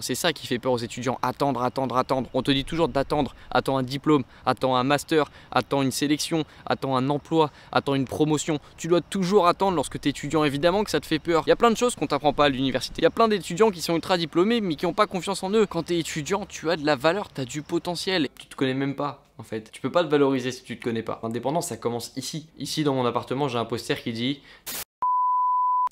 C'est ça qui fait peur aux étudiants, attendre, attendre, attendre. On te dit toujours d'attendre, attends un diplôme, attends un master, attends une sélection, attends un emploi, attends une promotion. Tu dois toujours attendre lorsque tu es étudiant, évidemment que ça te fait peur. Il y a plein de choses qu'on t'apprend pas à l'université. Il y a plein d'étudiants qui sont ultra diplômés mais qui n'ont pas confiance en eux. Quand tu es étudiant, tu as de la valeur, tu as du potentiel. Tu te connais même pas. En fait, tu peux pas te valoriser si tu te connais pas. L'indépendance, ça commence ici. Ici, dans mon appartement, j'ai un poster qui dit: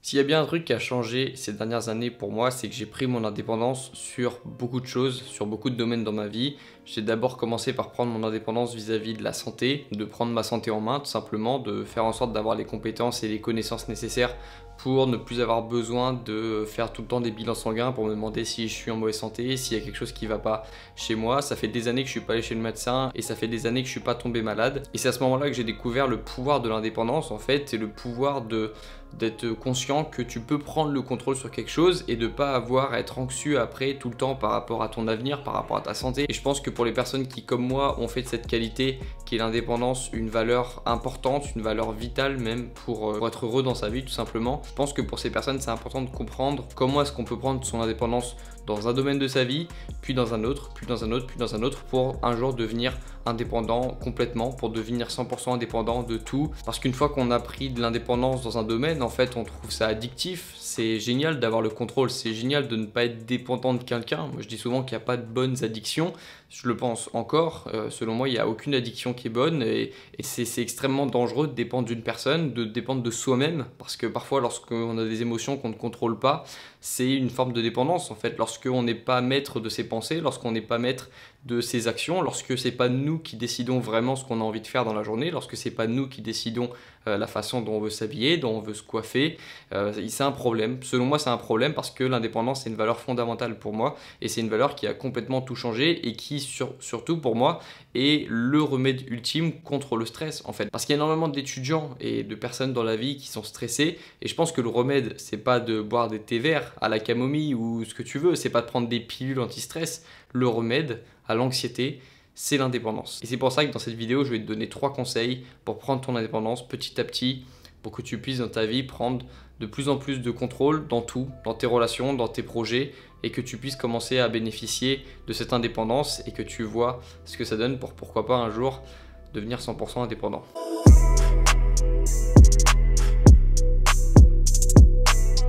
s'il y a bien un truc qui a changé ces dernières années pour moi, c'est que j'ai pris mon indépendance sur beaucoup de choses, sur beaucoup de domaines dans ma vie. J'ai d'abord commencé par prendre mon indépendance vis-à-vis de la santé, de prendre ma santé en main tout simplement, de faire en sorte d'avoir les compétences et les connaissances nécessaires pour ne plus avoir besoin de faire tout le temps des bilans sanguins pour me demander si je suis en mauvaise santé, s'il y a quelque chose qui va pas chez moi. Ça fait des années que je suis pas allé chez le médecin et ça fait des années que je suis pas tombé malade. Et c'est à ce moment-là que j'ai découvert le pouvoir de l'indépendance en fait, et le pouvoir d'être conscient que tu peux prendre le contrôle sur quelque chose et de pas avoir à être anxieux après tout le temps par rapport à ton avenir, par rapport à ta santé. Et je pense que pour les personnes qui comme moi ont fait de cette qualité qui est l'indépendance une valeur importante, une valeur vitale même pour être heureux dans sa vie tout simplement, je pense que pour ces personnes c'est important de comprendre comment est-ce qu'on peut prendre son indépendance dans un domaine de sa vie, puis dans un autre, puis dans un autre, puis dans un autre, pour un jour devenir indépendant complètement, pour devenir 100% indépendant de tout. Parce qu'une fois qu'on a pris de l'indépendance dans un domaine, en fait on trouve ça addictif. C'est génial d'avoir le contrôle, c'est génial de ne pas être dépendant de quelqu'un. Moi je dis souvent qu'il n'y a pas de bonnes addictions, je le pense encore. Selon moi il n'y a aucune addiction qui est bonne et c'est extrêmement dangereux de dépendre d'une personne, de dépendre de soi-même, parce que parfois lorsqu'on a des émotions qu'on ne contrôle pas, c'est une forme de dépendance en fait. Lorsqu'on n'est pas maître de ses pensées, lorsqu'on n'est pas maître de ses actions, lorsque c'est pas nous qui décidons vraiment ce qu'on a envie de faire dans la journée, lorsque c'est pas nous qui décidons la façon dont on veut s'habiller, dont on veut se coiffer, c'est un problème. Selon moi c'est un problème parce que l'indépendance c'est une valeur fondamentale pour moi et c'est une valeur qui a complètement tout changé et qui surtout pour moi est le remède ultime contre le stress en fait. Parce qu'il y a énormément d'étudiants et de personnes dans la vie qui sont stressés et je pense que le remède c'est pas de boire des thés verts à la camomille ou ce que tu veux, c'est pas de prendre des pilules anti-stress. Le remède à l'anxiété, c'est l'indépendance. Et c'est pour ça que dans cette vidéo, je vais te donner 3 conseils pour prendre ton indépendance petit à petit, pour que tu puisses dans ta vie prendre de plus en plus de contrôle dans tout, dans tes relations, dans tes projets, et que tu puisses commencer à bénéficier de cette indépendance et que tu vois ce que ça donne pour pourquoi pas un jour devenir 100% indépendant.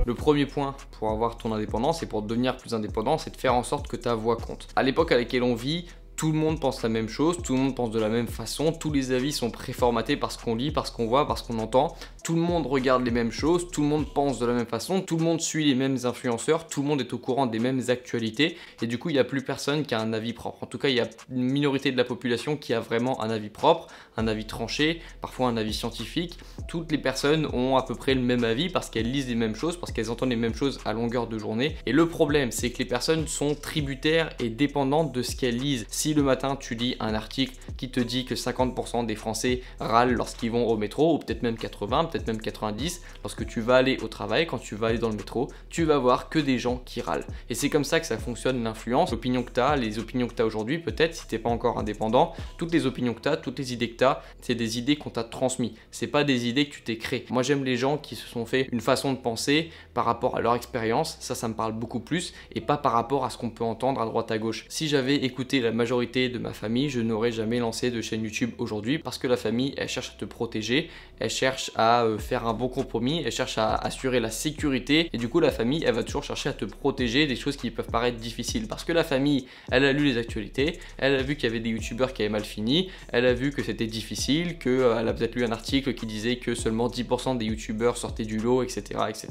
Le premier point pour avoir ton indépendance et pour devenir plus indépendant, c'est de faire en sorte que ta voix compte. À l'époque à laquelle on vit, tout le monde pense la même chose, tout le monde pense de la même façon, tous les avis sont préformatés par ce qu'on lit, par ce qu'on voit, par ce qu'on entend, tout le monde regarde les mêmes choses, tout le monde pense de la même façon, tout le monde suit les mêmes influenceurs, tout le monde est au courant des mêmes actualités et du coup il n'y a plus personne qui a un avis propre. En tout cas il y a une minorité de la population qui a vraiment un avis propre, un avis tranché, parfois un avis scientifique. Toutes les personnes ont à peu près le même avis parce qu'elles lisent les mêmes choses, parce qu'elles entendent les mêmes choses à longueur de journée. Et le problème c'est que les personnes sont tributaires et dépendantes de ce qu'elles lisent. Si le matin tu lis un article qui te dit que 50% des Français râlent lorsqu'ils vont au métro, ou peut-être même 80, peut-être même 90, lorsque tu vas aller au travail, quand tu vas aller dans le métro, tu vas voir que des gens qui râlent. Et c'est comme ça que ça fonctionne l'influence. L'opinion que tu as, les opinions que tu as aujourd'hui, peut-être si tu n'es pas encore indépendant, toutes les opinions que tu as, toutes les idées que tu as, c'est des idées qu'on t'a transmises. C'est pas des idées que tu t'es créées. Moi j'aime les gens qui se sont fait une façon de penser par rapport à leur expérience, ça me parle beaucoup plus, et pas par rapport à ce qu'on peut entendre à droite à gauche. Si j'avais écouté la majorité de ma famille, je n'aurais jamais lancé de chaîne YouTube aujourd'hui parce que la famille, elle cherche à te protéger, elle cherche à faire un bon compromis, elle cherche à assurer la sécurité et du coup la famille, elle va toujours chercher à te protéger des choses qui peuvent paraître difficiles parce que la famille, elle a lu les actualités, elle a vu qu'il y avait des youtubeurs qui avaient mal fini, elle a vu que c'était difficile, qu'elle a peut-être lu un article qui disait que seulement 10% des youtubeurs sortaient du lot, etc., etc.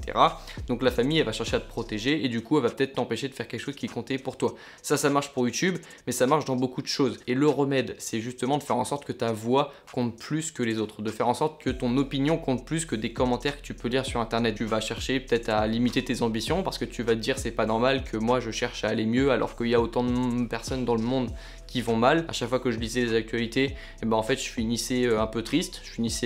Donc la famille, elle va chercher à te protéger et du coup elle va peut-être t'empêcher de faire quelque chose qui comptait pour toi. Ça marche pour YouTube, mais ça marche dans beaucoup de choses. Et le remède, c'est justement de faire en sorte que ta voix compte plus que les autres, de faire en sorte que ton opinion compte plus que des commentaires que tu peux lire sur internet. Tu vas chercher peut-être à limiter tes ambitions parce que tu vas te dire c'est pas normal que moi je cherche à aller mieux alors qu'il y a autant de personnes dans le monde qui vont mal. À chaque fois que je lisais les actualités, et ben en fait je finissais un peu triste,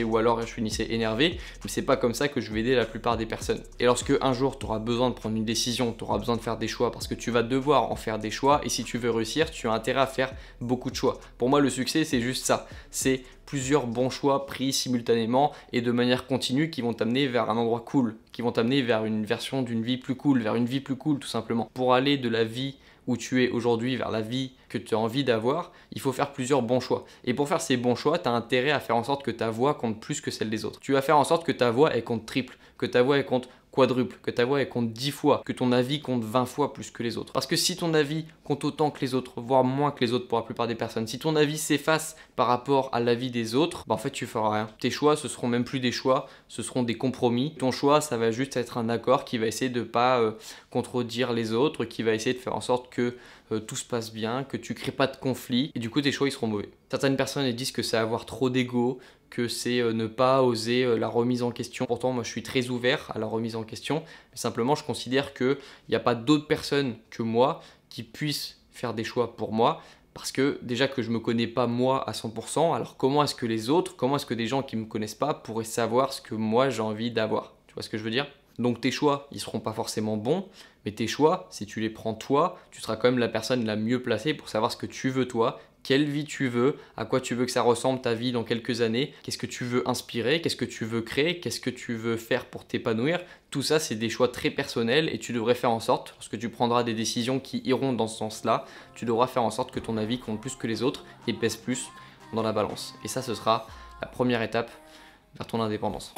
ou alors je finissais énervé, mais c'est pas comme ça que je vais aider la plupart des personnes. Et lorsque un jour tu auras besoin de prendre une décision, tu auras besoin de faire des choix parce que tu vas devoir en faire des choix et si tu veux réussir, tu as intérêt à faire beaucoup de choix. Pour moi le succès c'est juste ça, c'est plusieurs bons choix pris simultanément et de manière continue qui vont t'amener vers un endroit cool, qui vont t'amener vers une version d'une vie plus cool, vers une vie plus cool tout simplement. Pour aller de la vie où tu es aujourd'hui, vers la vie que tu as envie d'avoir, il faut faire plusieurs bons choix. Et pour faire ces bons choix, tu as intérêt à faire en sorte que ta voix compte plus que celle des autres. Tu vas faire en sorte que ta voix elle compte triple, que ta voix elle compte quadruple, que ta voix elle compte 10 fois, que ton avis compte 20 fois plus que les autres. Parce que si ton avis compte autant que les autres, voire moins que les autres pour la plupart des personnes, si ton avis s'efface par rapport à l'avis des autres, bah en fait tu feras rien. Tes choix, ce seront même plus des choix, ce seront des compromis. Ton choix, ça va juste être un accord qui va essayer de pas contredire les autres, qui va essayer de faire en sorte que tout se passe bien, que tu crées pas de conflit, et du coup tes choix ils seront mauvais. Certaines personnes elles disent que c'est avoir trop d'ego, que c'est ne pas oser la remise en question. Pourtant moi je suis très ouvert à la remise en question, mais simplement je considère qu'il n'y a pas d'autres personnes que moi qui puissent faire des choix pour moi, parce que déjà que je me connais pas moi à 100%, alors comment est-ce que les autres, comment est-ce que des gens qui me connaissent pas pourraient savoir ce que moi j'ai envie d'avoir? Tu vois ce que je veux dire? Donc tes choix, ils seront pas forcément bons, mais tes choix, si tu les prends toi, tu seras quand même la personne la mieux placée pour savoir ce que tu veux toi, quelle vie tu veux, à quoi tu veux que ça ressemble ta vie dans quelques années, qu'est-ce que tu veux inspirer, qu'est-ce que tu veux créer, qu'est-ce que tu veux faire pour t'épanouir. Tout ça, c'est des choix très personnels et tu devrais faire en sorte, lorsque tu prendras des décisions qui iront dans ce sens-là, tu devras faire en sorte que ton avis compte plus que les autres et pèse plus dans la balance. Et ça, ce sera la première étape vers ton indépendance.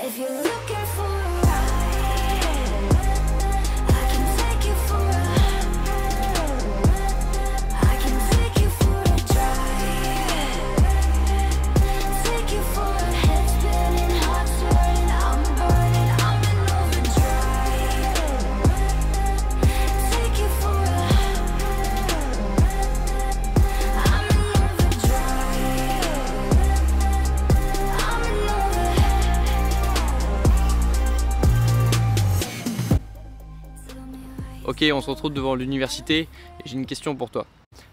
Ok, on se retrouve devant l'université et j'ai une question pour toi.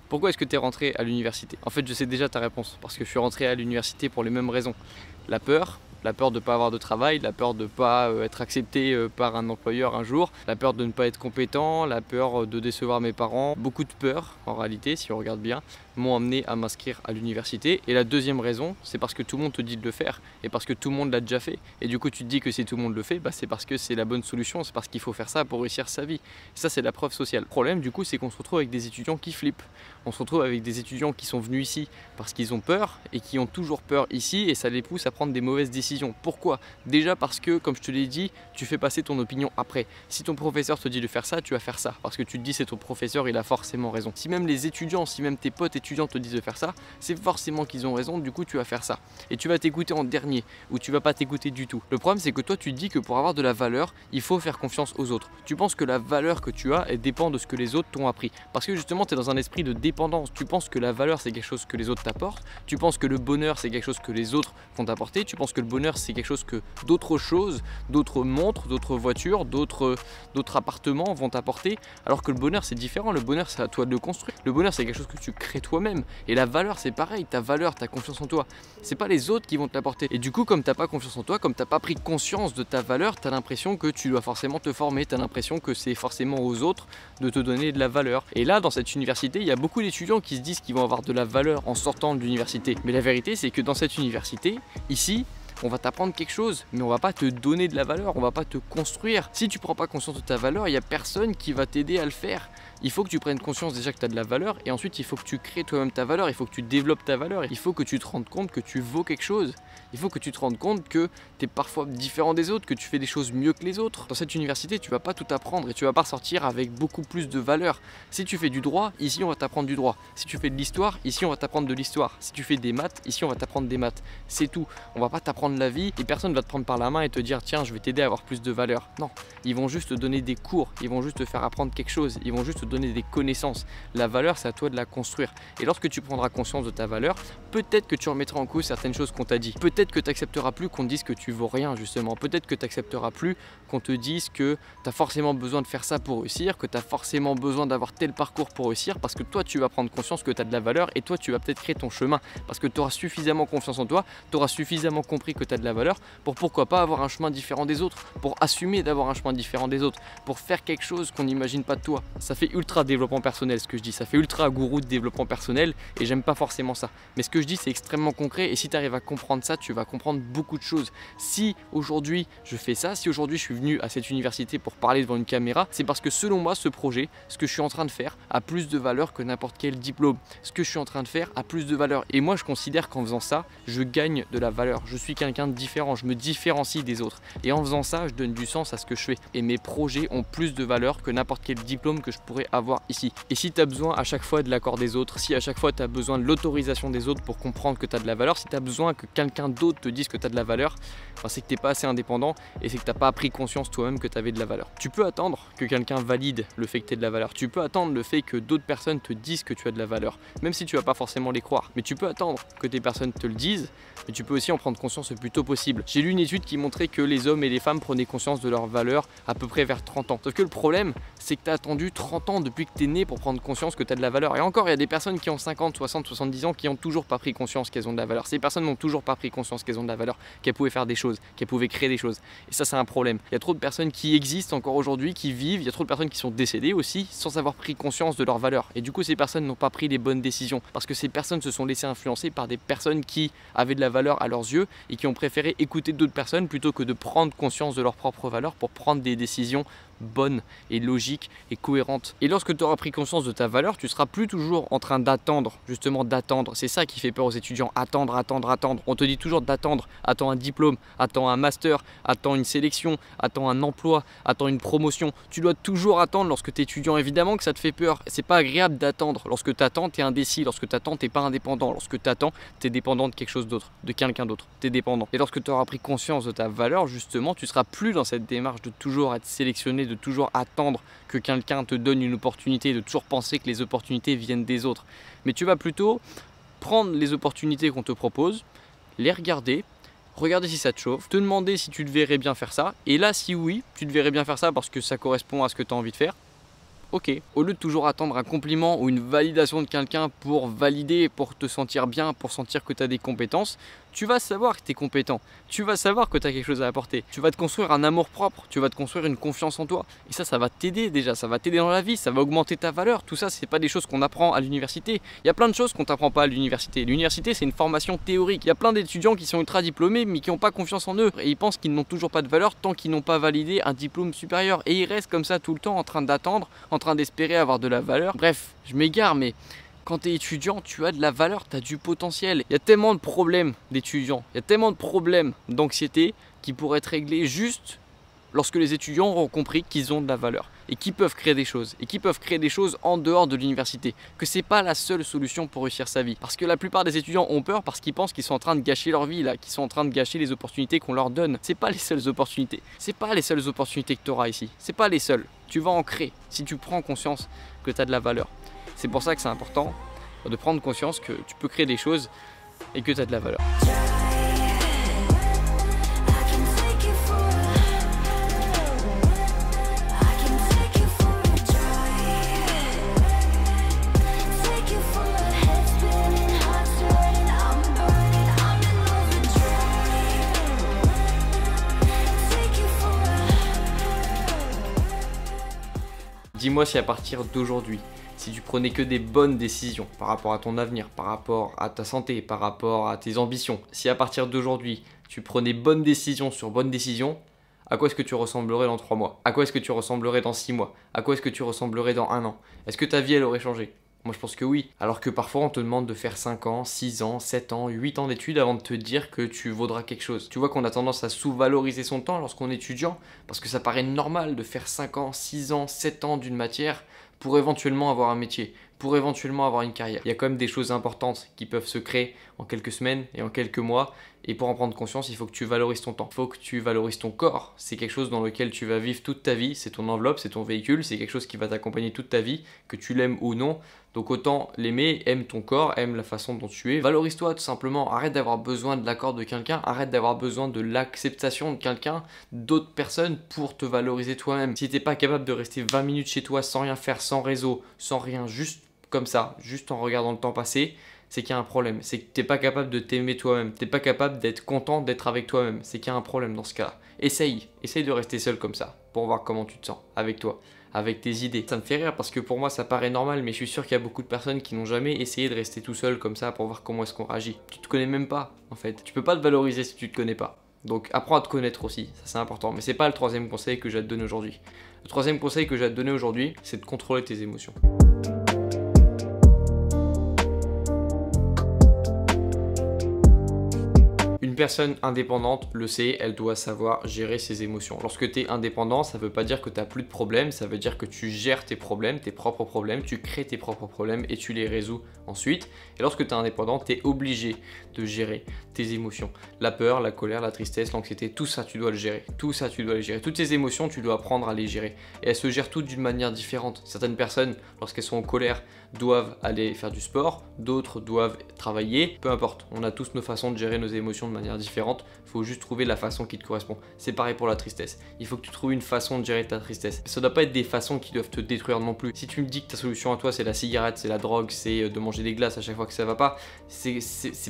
Pourquoi est-ce que tu es rentré à l'université? En fait, je sais déjà ta réponse, parce que je suis rentré à l'université pour les mêmes raisons. La peur de ne pas avoir de travail, la peur de ne pas être accepté par un employeur un jour, la peur de ne pas être compétent, la peur de décevoir mes parents. Beaucoup de peurs, en réalité, si on regarde bien, m'ont amené à m'inscrire à l'université. Et la deuxième raison, c'est parce que tout le monde te dit de le faire et parce que tout le monde l'a déjà fait. Et du coup, tu te dis que si tout le monde le fait, bah, c'est parce que c'est la bonne solution, c'est parce qu'il faut faire ça pour réussir sa vie. Et ça, c'est la preuve sociale. Le problème, du coup, c'est qu'on se retrouve avec des étudiants qui flippent. On se retrouve avec des étudiants qui sont venus ici parce qu'ils ont peur et qui ont toujours peur ici et ça les pousse à prendre des mauvaises décisions. Pourquoi? Déjà parce que, comme je te l'ai dit, tu fais passer ton opinion après. Si ton professeur te dit de faire ça, tu vas faire ça. Parce que tu te dis c'est ton professeur, il a forcément raison. Si même les étudiants, si même tes potes étudiants te disent de faire ça, c'est forcément qu'ils ont raison, du coup tu vas faire ça. Et tu vas t'écouter en dernier, ou tu vas pas t'écouter du tout. Le problème c'est que toi tu te dis que pour avoir de la valeur, il faut faire confiance aux autres. Tu penses que la valeur que tu as, elle dépend de ce que les autres t'ont appris. Parce que justement tu es dans un esprit de dépendance. Tu penses que la valeur c'est quelque chose que les autres t'apportent. Tu penses que le bonheur c'est quelque chose que les autres vont t'apporter. Tu penses que le bonheur c'est quelque chose que d'autres choses, d'autres montres, d'autres voitures, d'autres appartements vont t'apporter. Alors que le bonheur c'est différent. Le bonheur c'est à toi de le construire. Le bonheur c'est quelque chose que tu crées toi-même. Et la valeur c'est pareil. Ta valeur, ta confiance en toi, c'est pas les autres qui vont te l'apporter. Et du coup comme t'as pas confiance en toi, comme t'as pas pris conscience de ta valeur, t'as l'impression que tu dois forcément te former. T'as l'impression que c'est forcément aux autres de te donner de la valeur. Et là dans cette université, il y a beaucoup d'étudiants qui se disent qu'ils vont avoir de la valeur en sortant de l'université. Mais la vérité c'est que dans cette université, ici, on va t'apprendre quelque chose, mais on va pas te donner de la valeur, on va pas te construire. Si tu prends pas conscience de ta valeur, il n'y a personne qui va t'aider à le faire. Il faut que tu prennes conscience déjà que tu as de la valeur et ensuite il faut que tu crées toi-même ta valeur, il faut que tu développes ta valeur, il faut que tu te rendes compte que tu vaux quelque chose. Il faut que tu te rendes compte que tu es parfois différent des autres, que tu fais des choses mieux que les autres. Dans cette université, tu vas pas tout apprendre et tu vas pas sortir avec beaucoup plus de valeur. Si tu fais du droit, ici on va t'apprendre du droit. Si tu fais de l'histoire, ici on va t'apprendre de l'histoire. Si tu fais des maths, ici on va t'apprendre des maths. C'est tout. On va pas t'apprendre la vie et personne va te prendre par la main et te dire tiens, je vais t'aider à avoir plus de valeur. Non, ils vont juste te donner des cours, ils vont juste te faire apprendre quelque chose, ils vont juste te donner des connaissances. La valeur, c'est à toi de la construire. Et lorsque tu prendras conscience de ta valeur, peut-être que tu remettras en cause certaines choses qu'on t'a dit. Peut-être que tu n'accepteras plus qu'on te dise que tu vaux rien justement. Peut-être que tu n'accepteras plus qu'on te dise que tu as forcément besoin de faire ça pour réussir, que tu as forcément besoin d'avoir tel parcours pour réussir, parce que toi tu vas prendre conscience que tu as de la valeur et toi tu vas peut-être créer ton chemin parce que tu auras suffisamment confiance en toi, tu auras suffisamment compris que tu as de la valeur pour pourquoi pas avoir un chemin différent des autres, pour assumer d'avoir un chemin différent des autres, pour faire quelque chose qu'on n'imagine pas de toi. Ça fait ultra développement personnel ce que je dis, ça fait ultra gourou de développement personnel et j'aime pas forcément ça. Mais ce que je dis c'est extrêmement concret et si tu arrives à comprendre ça, tu vas comprendre beaucoup de choses. Si aujourd'hui je fais ça, si aujourd'hui je suis venu à cette université pour parler devant une caméra, c'est parce que selon moi ce projet, ce que je suis en train de faire a plus de valeur que n'importe quel diplôme. Ce que je suis en train de faire a plus de valeur et moi je considère qu'en faisant ça, je gagne de la valeur. Je suis quelqu'un de différent, je me différencie des autres et en faisant ça, je donne du sens à ce que je fais et mes projets ont plus de valeur que n'importe quel diplôme que je pourrais avoir ici. Et si tu as besoin à chaque fois de l'accord des autres, si à chaque fois tu as besoin de l'autorisation des autres pour comprendre que tu as de la valeur, si tu as besoin que quelqu'un d'autre te dise que tu as de la valeur, c'est que tu n'es pas assez indépendant et c'est que tu n'as pas pris conscience toi-même que tu avais de la valeur. Tu peux attendre que quelqu'un valide le fait que tu aies de la valeur, tu peux attendre le fait que d'autres personnes te disent que tu as de la valeur, même si tu vas pas forcément les croire, mais tu peux attendre que des personnes te le disent, mais tu peux aussi en prendre conscience le plus tôt possible. J'ai lu une étude qui montrait que les hommes et les femmes prenaient conscience de leur valeur à peu près vers 30 ans. Sauf que le problème, c'est que tu as attendu 30 ans depuis que tu es né pour prendre conscience que tu as de la valeur. Et encore, il y a des personnes qui ont 50, 60, 70 ans qui n'ont toujours pas pris conscience qu'elles ont de la valeur. Ces personnes n'ont toujours pas pris conscience qu'elles ont de la valeur, qu'elles pouvaient faire des choses, qu'elles pouvaient créer des choses. Et ça, c'est un problème. Il y a trop de personnes qui existent encore aujourd'hui, qui vivent, il y a trop de personnes qui sont décédées aussi sans avoir pris conscience de leur valeur. Et du coup, ces personnes n'ont pas pris les bonnes décisions parce que ces personnes se sont laissées influencer par des personnes qui avaient de la valeur à leurs yeux et qui ont préféré écouter d'autres personnes plutôt que de prendre conscience de leur propre valeur pour prendre des décisions bonnes et logiques et cohérentes. Et lorsque tu auras pris conscience de ta valeur, tu seras plus toujours en train d'attendre, justement d'attendre. C'est ça qui fait peur aux étudiants, attendre, attendre, attendre. On te dit toujours d'attendre, attends un diplôme, attends un master, attends une sélection, attends un emploi, attends une promotion. Tu dois toujours attendre lorsque tu es étudiant, évidemment que ça te fait peur. C'est pas agréable d'attendre. Lorsque tu attends, tu es indécis. Lorsque tu attends, tu n'es pas indépendant. Lorsque tu attends, tu es dépendant de quelque chose d'autre, de quelqu'un d'autre. Tu es dépendant. Et lorsque tu auras pris conscience de ta valeur, justement, tu seras plus dans cette démarche de toujours être sélectionné, de toujours attendre que quelqu'un te donne une opportunité, de toujours penser que les opportunités viennent des autres. Mais tu vas plutôt prendre les opportunités qu'on te propose, les regarder si ça te chauffe, te demander si tu te verrais bien faire ça, et là si oui, tu te verrais bien faire ça parce que ça correspond à ce que tu as envie de faire, ok. Au lieu de toujours attendre un compliment ou une validation de quelqu'un pour valider, pour te sentir bien, pour sentir que tu as des compétences, tu vas savoir que tu es compétent, tu vas savoir que tu as quelque chose à apporter, tu vas te construire un amour propre, tu vas te construire une confiance en toi. Et ça va t'aider déjà, ça va t'aider dans la vie, ça va augmenter ta valeur. Tout ça, c'est pas des choses qu'on apprend à l'université. Il y a plein de choses qu'on t'apprend pas à l'université. L'université, c'est une formation théorique. Il y a plein d'étudiants qui sont ultra diplômés mais qui n'ont pas confiance en eux et ils pensent qu'ils n'ont toujours pas de valeur tant qu'ils n'ont pas validé un diplôme supérieur. Et ils restent comme ça tout le temps en train d'attendre, en train d'espérer avoir de la valeur. Bref, je m'égare, mais quand tu es étudiant, tu as de la valeur, tu as du potentiel. Il y a tellement de problèmes d'étudiants, il y a tellement de problèmes d'anxiété qui pourraient être réglés juste lorsque les étudiants auront compris qu'ils ont de la valeur et qu'ils peuvent créer des choses et qu'ils peuvent créer des choses en dehors de l'université, que c'est pas la seule solution pour réussir sa vie. Parce que la plupart des étudiants ont peur parce qu'ils pensent qu'ils sont en train de gâcher leur vie là, qu'ils sont en train de gâcher les opportunités qu'on leur donne. C'est pas les seules opportunités. C'est pas les seules opportunités que tu auras ici. C'est pas les seules. Tu vas en créer si tu prends conscience que tu as de la valeur. C'est pour ça que c'est important de prendre conscience que tu peux créer des choses et que tu as de la valeur. Dis-moi si à partir d'aujourd'hui, si tu prenais que des bonnes décisions par rapport à ton avenir, par rapport à ta santé, par rapport à tes ambitions, si à partir d'aujourd'hui, tu prenais bonnes décisions sur bonnes décisions, à quoi est-ce que tu ressemblerais dans 3 mois? À quoi est-ce que tu ressemblerais dans 6 mois? À quoi est-ce que tu ressemblerais dans 1 an? Est-ce que ta vie, elle aurait changé? Moi, je pense que oui. Alors que parfois, on te demande de faire 5 ans, 6 ans, 7 ans, 8 ans d'études avant de te dire que tu vaudras quelque chose. Tu vois qu'on a tendance à sous-valoriser son temps lorsqu'on est étudiant parce que ça paraît normal de faire 5 ans, 6 ans, 7 ans d'une matière pour éventuellement avoir un métier, pour éventuellement avoir une carrière. Il y a quand même des choses importantes qui peuvent se créer en quelques semaines et en quelques mois. Et pour en prendre conscience, il faut que tu valorises ton temps. Il faut que tu valorises ton corps. C'est quelque chose dans lequel tu vas vivre toute ta vie. C'est ton enveloppe, c'est ton véhicule. C'est quelque chose qui va t'accompagner toute ta vie, que tu l'aimes ou non. Donc autant l'aimer, aime ton corps, aime la façon dont tu es. Valorise-toi tout simplement. Arrête d'avoir besoin de l'accord de quelqu'un. Arrête d'avoir besoin de l'acceptation de quelqu'un, d'autres personnes pour te valoriser toi-même. Si tu n'es pas capable de rester 20 minutes chez toi sans rien faire, sans réseau, sans rien, juste comme ça, juste en regardant le temps passer, c'est qu'il y a un problème. C'est que tu n'es pas capable de t'aimer toi-même. Tu n'es pas capable d'être content d'être avec toi-même. C'est qu'il y a un problème dans ce cas-là. Essaye de rester seul comme ça pour voir comment tu te sens avec toi. avec tes idées. Ça me fait rire parce que pour moi ça paraît normal, mais je suis sûr qu'il y a beaucoup de personnes qui n'ont jamais essayé de rester tout seul comme ça pour voir comment est-ce qu'on réagit. Tu te connais même pas en fait. Tu peux pas te valoriser si tu te connais pas. Donc apprends à te connaître aussi, ça c'est important. Mais c'est pas le troisième conseil que j'ai à te donner aujourd'hui. Le troisième conseil que j'ai à te donner aujourd'hui, c'est de contrôler tes émotions. Une personne indépendante le sait, elle doit savoir gérer ses émotions. Lorsque tu es indépendant, ça ne veut pas dire que tu n'as plus de problèmes, ça veut dire que tu gères tes problèmes, tes propres problèmes, tu crées tes propres problèmes et tu les résous ensuite. Et lorsque tu es indépendant, tu es obligé de gérer tes émotions. La peur, la colère, la tristesse, l'anxiété, tout ça tu dois le gérer. Tout ça tu dois le gérer. Toutes tes émotions, tu dois apprendre à les gérer. Et elles se gèrent toutes d'une manière différente. Certaines personnes, lorsqu'elles sont en colère, doivent aller faire du sport, d'autres doivent travailler, peu importe. On a tous nos façons de gérer nos émotions de manière différente, il faut juste trouver la façon qui te correspond. C'est pareil pour la tristesse, il faut que tu trouves une façon de gérer ta tristesse. Ça ne doit pas être des façons qui doivent te détruire non plus. Si tu me dis que ta solution à toi c'est la cigarette, c'est la drogue, c'est de manger des glaces à chaque fois que ça va pas, c'est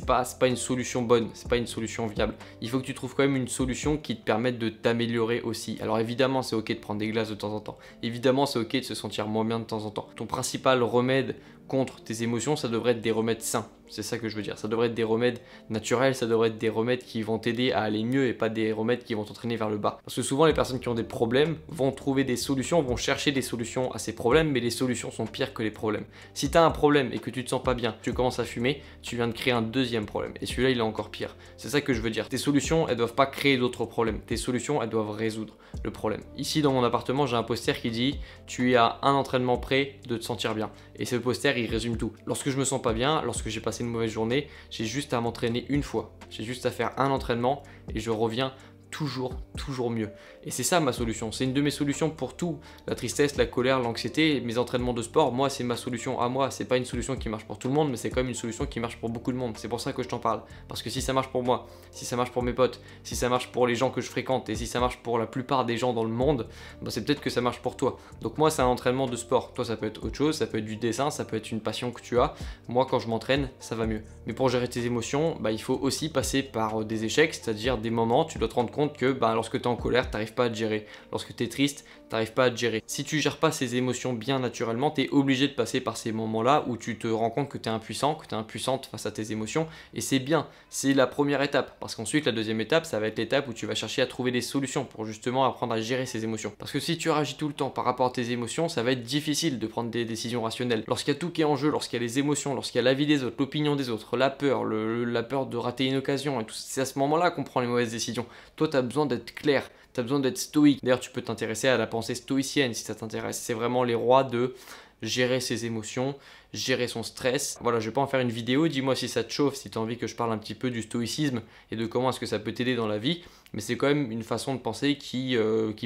pas une solution bonne, c'est pas une solution viable. Il faut que tu trouves quand même une solution qui te permette de t'améliorer aussi. Alors évidemment c'est ok de prendre des glaces de temps en temps, évidemment c'est ok de se sentir moins bien de temps en temps. Ton principal remède contre tes émotions, ça devrait être des remèdes sains. C'est ça que je veux dire. Ça devrait être des remèdes naturels, ça devrait être des remèdes qui vont t'aider à aller mieux et pas des remèdes qui vont t'entraîner vers le bas. Parce que souvent, les personnes qui ont des problèmes vont trouver des solutions, vont chercher des solutions à ces problèmes, mais les solutions sont pires que les problèmes. Si tu as un problème et que tu te sens pas bien, tu commences à fumer, tu viens de créer un deuxième problème. Et celui-là, il est encore pire. C'est ça que je veux dire. Tes solutions, elles doivent pas créer d'autres problèmes. Tes solutions, elles doivent résoudre le problème. Ici, dans mon appartement, j'ai un poster qui dit « Tu es à un entraînement près de te sentir bien ». Et ce poster, il résume tout. Lorsque je me sens pas bien, lorsque j'ai passé une mauvaise journée, j'ai juste à m'entraîner une fois. J'ai juste à faire un entraînement et je reviens toujours mieux. Et c'est ça ma solution. C'est une de mes solutions pour tout. La tristesse, la colère, l'anxiété, mes entraînements de sport, moi c'est ma solution à moi. C'est pas une solution qui marche pour tout le monde, mais c'est quand même une solution qui marche pour beaucoup de monde. C'est pour ça que je t'en parle. Parce que si ça marche pour moi, si ça marche pour mes potes, si ça marche pour les gens que je fréquente et si ça marche pour la plupart des gens dans le monde, bah c'est peut-être que ça marche pour toi. Donc moi c'est un entraînement de sport. Toi ça peut être autre chose, ça peut être du dessin, ça peut être une passion que tu as. Moi quand je m'entraîne, ça va mieux. Mais pour gérer tes émotions, bah, il faut aussi passer par des échecs, c'est-à-dire des moments, tu dois te rendre compte que lorsque tu es en colère, tu n'arrives pas à te gérer. Lorsque tu es triste, tu n'arrives pas à te gérer. Si tu gères pas ces émotions bien naturellement, tu es obligé de passer par ces moments-là où tu te rends compte que tu es impuissant, que tu es impuissante face à tes émotions. Et c'est bien, c'est la première étape. Parce qu'ensuite, la deuxième étape, ça va être l'étape où tu vas chercher à trouver des solutions pour justement apprendre à gérer ces émotions. Parce que si tu réagis tout le temps par rapport à tes émotions, ça va être difficile de prendre des décisions rationnelles. Lorsqu'il y a tout qui est en jeu, lorsqu'il y a les émotions, lorsqu'il y a l'avis des autres, l'opinion des autres, la peur, la peur de rater une occasion, et tout, c'est à ce moment-là qu'on prend les mauvaises décisions. Toi, tu as besoin d'être clair. Tu as besoin d'être stoïque. D'ailleurs, tu peux t'intéresser à la pensée stoïcienne si ça t'intéresse. C'est vraiment les rois de gérer ses émotions, gérer son stress. Voilà, je vais pas en faire une vidéo. Dis-moi si ça te chauffe, si tu as envie que je parle un petit peu du stoïcisme et de comment est-ce que ça peut t'aider dans la vie. Mais c'est quand même une façon de penser qui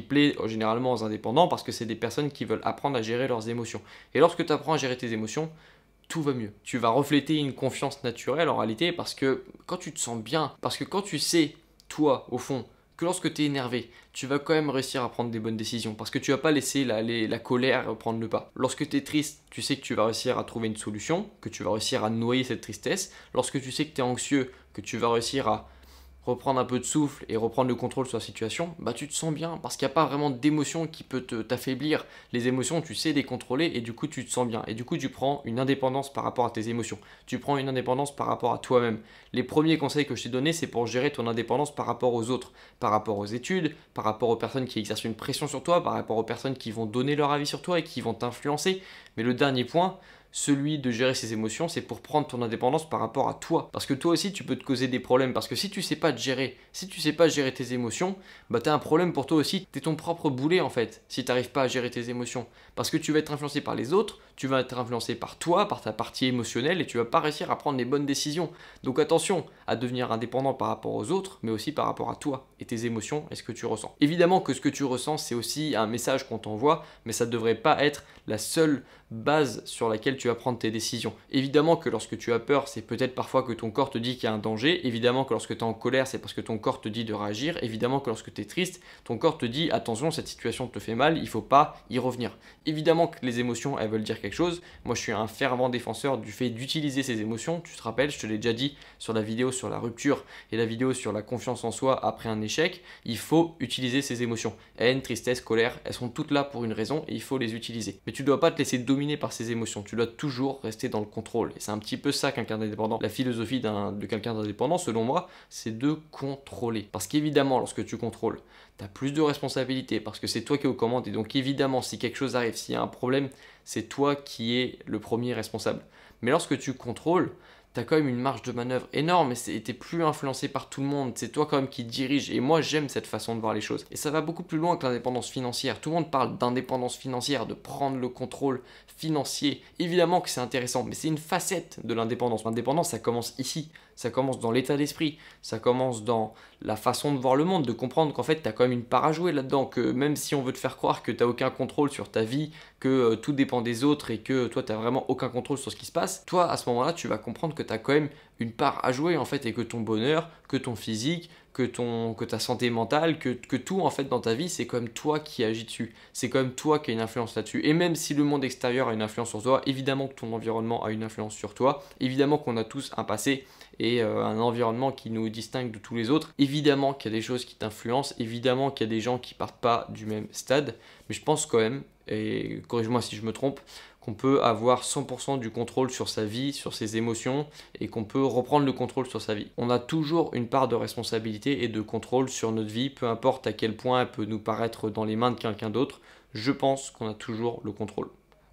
plaît généralement aux indépendants parce que c'est des personnes qui veulent apprendre à gérer leurs émotions. Et lorsque tu apprends à gérer tes émotions, tout va mieux. Tu vas refléter une confiance naturelle en réalité parce que quand tu te sens bien, parce que quand tu sais, toi, au fond, que lorsque tu es énervé, tu vas quand même réussir à prendre des bonnes décisions parce que tu vas pas laisser la colère prendre le pas. Lorsque tu es triste, tu sais que tu vas réussir à trouver une solution, que tu vas réussir à noyer cette tristesse. Lorsque tu sais que tu es anxieux, que tu vas réussir à reprendre un peu de souffle et reprendre le contrôle sur la situation, bah tu te sens bien parce qu'il n'y a pas vraiment d'émotion qui peut t'affaiblir. Les émotions, tu sais les contrôler et du coup tu te sens bien. Et du coup tu prends une indépendance par rapport à tes émotions. Tu prends une indépendance par rapport à toi-même. Les premiers conseils que je t'ai donnés, c'est pour gérer ton indépendance par rapport aux autres, par rapport aux études, par rapport aux personnes qui exercent une pression sur toi, par rapport aux personnes qui vont donner leur avis sur toi et qui vont t'influencer. Mais le dernier point, celui de gérer ses émotions, c'est pour prendre ton indépendance par rapport à toi. Parce que toi aussi, tu peux te causer des problèmes. Parce que si tu sais pas te gérer, si tu sais pas gérer tes émotions, bah tu as un problème pour toi aussi. Tu es ton propre boulet en fait, si tu n'arrives pas à gérer tes émotions. Parce que tu vas être influencé par les autres, tu vas être influencé par toi, par ta partie émotionnelle et tu vas pas réussir à prendre les bonnes décisions. Donc attention à devenir indépendant par rapport aux autres, mais aussi par rapport à toi et tes émotions et ce que tu ressens. Évidemment que ce que tu ressens, c'est aussi un message qu'on t'envoie, mais ça ne devrait pas être la seule base sur laquelle tu vas prendre tes décisions. Évidemment que lorsque tu as peur, c'est peut-être parfois que ton corps te dit qu'il y a un danger. Évidemment que lorsque tu es en colère, c'est parce que ton corps te dit de réagir. Évidemment que lorsque tu es triste, ton corps te dit attention, cette situation te fait mal, il ne faut pas y revenir. Évidemment que les émotions, elles veulent dire quelque quelque chose. Moi, je suis un fervent défenseur du fait d'utiliser ses émotions. Tu te rappelles, je te l'ai déjà dit sur la vidéo sur la rupture et la vidéo sur la confiance en soi après un échec. Il faut utiliser ses émotions. Haine, tristesse, colère, elles sont toutes là pour une raison et il faut les utiliser. Mais tu ne dois pas te laisser dominer par ces émotions. Tu dois toujours rester dans le contrôle. Et c'est un petit peu ça quelqu'un d'indépendant. La philosophie de quelqu'un d'indépendant, selon moi, c'est de contrôler. Parce qu'évidemment, lorsque tu contrôles, tu as plus de responsabilités parce que c'est toi qui es aux commandes. Et donc évidemment, si quelque chose arrive, s'il y a un problème, c'est toi qui es le premier responsable. Mais lorsque tu contrôles, tu as quand même une marge de manœuvre énorme et tu n'es plus influencé par tout le monde. C'est toi quand même qui dirige. Et moi, j'aime cette façon de voir les choses. Et ça va beaucoup plus loin que l'indépendance financière. Tout le monde parle d'indépendance financière, de prendre le contrôle financier. Évidemment que c'est intéressant, mais c'est une facette de l'indépendance. L'indépendance, ça commence ici. Ça commence dans l'état d'esprit. Ça commence dans la façon de voir le monde, de comprendre qu'en fait, tu as quand même une part à jouer là-dedans. Que même si on veut te faire croire que tu n'as aucun contrôle sur ta vie, que tout dépend des autres et que toi, tu n'as vraiment aucun contrôle sur ce qui se passe, toi, à ce moment-là, tu vas comprendre que tu as quand même une part à jouer en fait et que ton bonheur, que ton physique, que ta santé mentale, que tout en fait dans ta vie, c'est comme toi qui agis dessus. C'est comme toi qui a une influence là-dessus. Et même si le monde extérieur a une influence sur toi, évidemment que ton environnement a une influence sur toi. Évidemment qu'on a tous un passé et un environnement qui nous distingue de tous les autres. Évidemment qu'il y a des choses qui t'influencent. Évidemment qu'il y a des gens qui partent pas du même stade. Mais je pense quand même, et corrige-moi si je me trompe, qu'on peut avoir 100% du contrôle sur sa vie, sur ses émotions et qu'on peut reprendre le contrôle sur sa vie. On a toujours une part de responsabilité et de contrôle sur notre vie, peu importe à quel point elle peut nous paraître dans les mains de quelqu'un d'autre. Je pense qu'on a toujours le contrôle.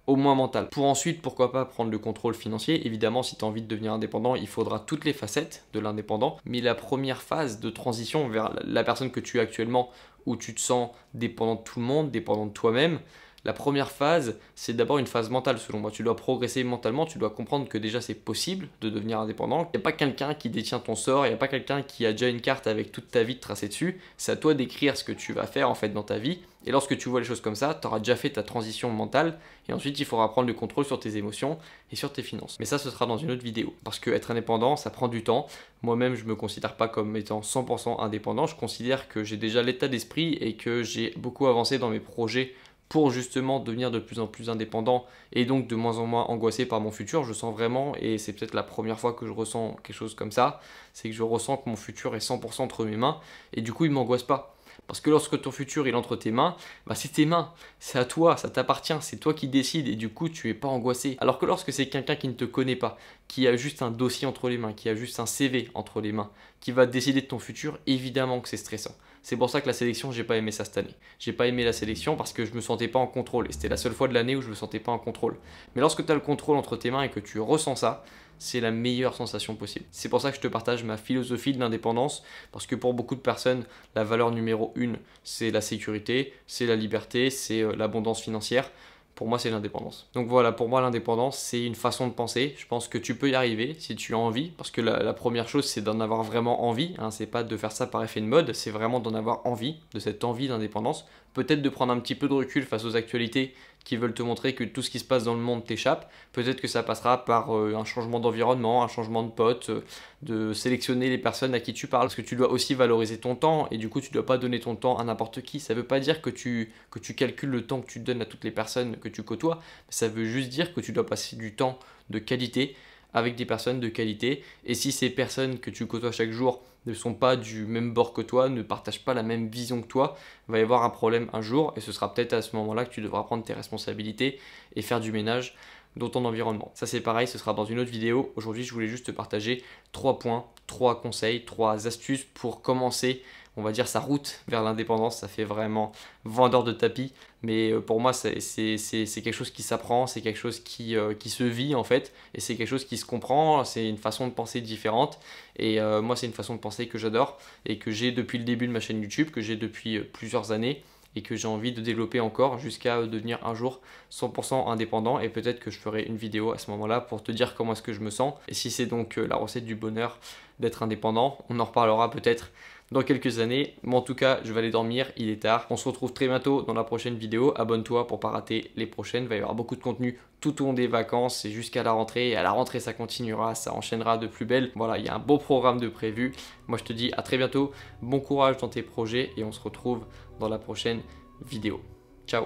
Au moins mental. Pour ensuite, pourquoi pas prendre le contrôle financier. Évidemment, si tu as envie de devenir indépendant, il faudra toutes les facettes de l'indépendant. Mais la première phase de transition vers la personne que tu es actuellement, où tu te sens dépendant de tout le monde, dépendant de toi-même, la première phase, c'est d'abord une phase mentale selon moi. Tu dois progresser mentalement, tu dois comprendre que déjà c'est possible de devenir indépendant. Il n'y a pas quelqu'un qui détient ton sort, il n'y a pas quelqu'un qui a déjà une carte avec toute ta vie tracée dessus. C'est à toi d'écrire ce que tu vas faire en fait dans ta vie. Et lorsque tu vois les choses comme ça, tu auras déjà fait ta transition mentale. Et ensuite, il faudra prendre le contrôle sur tes émotions et sur tes finances. Mais ça, ce sera dans une autre vidéo. Parce que être indépendant, ça prend du temps. Moi-même, je ne me considère pas comme étant 100% indépendant. Je considère que j'ai déjà l'état d'esprit et que j'ai beaucoup avancé dans mes projets pour justement devenir de plus en plus indépendant et donc de moins en moins angoissé par mon futur. Je sens vraiment, et c'est peut-être la première fois que je ressens quelque chose comme ça, c'est que je ressens que mon futur est 100% entre mes mains et du coup il ne m'angoisse pas. Parce que lorsque ton futur il est entre tes mains, bah c'est tes mains, c'est à toi, ça t'appartient, c'est toi qui décides et du coup tu n'es pas angoissé. Alors que lorsque c'est quelqu'un qui ne te connaît pas, qui a juste un dossier entre les mains, qui a juste un CV entre les mains, qui va décider de ton futur, évidemment que c'est stressant. C'est pour ça que la sélection, j'ai pas aimé ça cette année. J'ai pas aimé la sélection parce que je me sentais pas en contrôle et c'était la seule fois de l'année où je me sentais pas en contrôle. Mais lorsque tu as le contrôle entre tes mains et que tu ressens ça, c'est la meilleure sensation possible. C'est pour ça que je te partage ma philosophie de l'indépendance, parce que pour beaucoup de personnes, la valeur numéro 1, c'est la sécurité, c'est la liberté, c'est l'abondance financière. Pour moi, c'est l'indépendance. Donc voilà, pour moi, l'indépendance, c'est une façon de penser. Je pense que tu peux y arriver si tu as envie, parce que la première chose, c'est d'en avoir vraiment envie. Hein, c'est pas de faire ça par effet de mode, c'est vraiment d'en avoir envie, de cette envie d'indépendance. Peut-être de prendre un petit peu de recul face aux actualités qui veulent te montrer que tout ce qui se passe dans le monde t'échappe. Peut-être que ça passera par un changement d'environnement, un changement de pote, de sélectionner les personnes à qui tu parles, parce que tu dois aussi valoriser ton temps, et du coup tu ne dois pas donner ton temps à n'importe qui. Ça ne veut pas dire que tu calcules le temps que tu donnes à toutes les personnes que tu côtoies, ça veut juste dire que tu dois passer du temps de qualité avec des personnes de qualité, et si ces personnes que tu côtoies chaque jour ne sont pas du même bord que toi, ne partagent pas la même vision que toi, il va y avoir un problème un jour, et ce sera peut-être à ce moment-là que tu devras prendre tes responsabilités et faire du ménage dans ton environnement. Ça c'est pareil, ce sera dans une autre vidéo. Aujourd'hui je voulais juste te partager 3 points, 3 conseils, 3 astuces pour commencer, on va dire, sa route vers l'indépendance. Ça fait vraiment vendeur de tapis, mais pour moi c'est quelque chose qui s'apprend, c'est quelque chose qui se vit en fait, et c'est quelque chose qui se comprend, c'est une façon de penser différente, et moi c'est une façon de penser que j'adore, et que j'ai depuis le début de ma chaîne YouTube, que j'ai depuis plusieurs années, et que j'ai envie de développer encore jusqu'à devenir un jour 100% indépendant, et peut-être que je ferai une vidéo à ce moment-là pour te dire comment est-ce que je me sens, et si c'est donc la recette du bonheur d'être indépendant. On en reparlera peut-être dans quelques années, mais en tout cas je vais aller dormir, il est tard. On se retrouve très bientôt dans la prochaine vidéo. Abonne-toi pour pas rater les prochaines, il va y avoir beaucoup de contenu tout au long des vacances et jusqu'à la rentrée, et à la rentrée ça continuera, ça enchaînera de plus belle. Voilà, il y a un beau programme de prévu. Moi je te dis à très bientôt, bon courage dans tes projets, et on se retrouve dans la prochaine vidéo. Ciao.